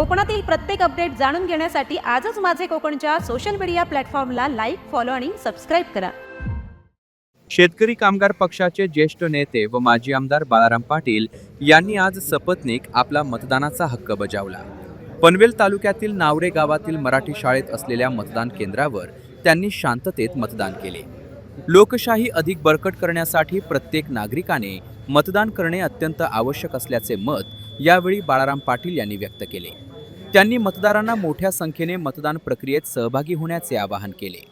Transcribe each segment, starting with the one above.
कोकणातील प्रत्येक अपडेट जाणून घेण्यासाठी आजच माझे कोकणच्या सोशल मीडिया प्लॅटफॉर्मला लाईक, फॉलो आणि सबस्क्राईब करा. शेतकरी कामगार पक्षाचे ज्येष्ठ नेते व माजी आमदार बाळाराम पाटील यांनी आज सपत्नीक आपला मतदानाचा हक्क बजावला. पनवेल तालुक्यातील नावरे गावातील मराठी शाळेत असलेल्या मतदान केंद्रावर त्यांनी शांततेत मतदान केले. लोकशाही अधिक बळकट करण्यासाठी प्रत्येक नागरिकाने मतदान करणे अत्यंत आवश्यक असल्याचे मत यावेळी बाळाराम पाटील यांनी व्यक्त केले. त्यांनी मतदारांना मोठ्या संख्येने मतदान प्रक्रियेत सहभागी होण्याचे आवाहन केले.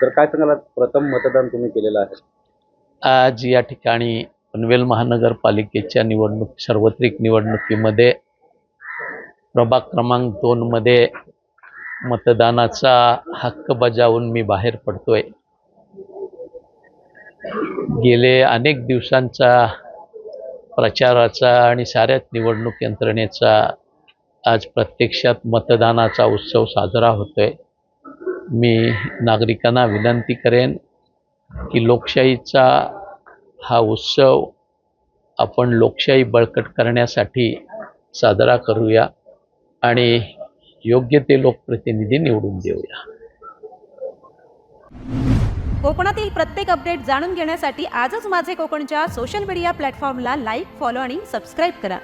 तर काय सांगाल, प्रथम मतदान तुम्ही केलेलं आहे. आज या ठिकाणी पनवेल महानगरपालिकेच्या सार्वत्रिक निवडणुकीमध्ये प्रभाग क्रमांक 2 मध्ये मतदानाचा हक्क बजावून मी बाहेर पडतोय. गेले अनेक दिवसांचा प्रचाराचा आणि साऱ्याच निवडणूक यंत्रणेचा आज प्रत्यक्षात मतदानाचा उत्सव साजरा होतोय. मी नागरिकांना विनंती करेन की लोकशाहीचा हा उत्सव आपण लोकशाही बळकट करण्यासाठी साजरा करूया आणि योग्य ते लोकप्रतिनिधी निवडून देऊया. कोकणातील प्रत्येक अपडेट जाणून घेण्यासाठी आजच माझे कोकणच्या सोशल मीडिया प्लॅटफॉर्मला लाईक, फॉलो आणि सबस्क्राईब करा.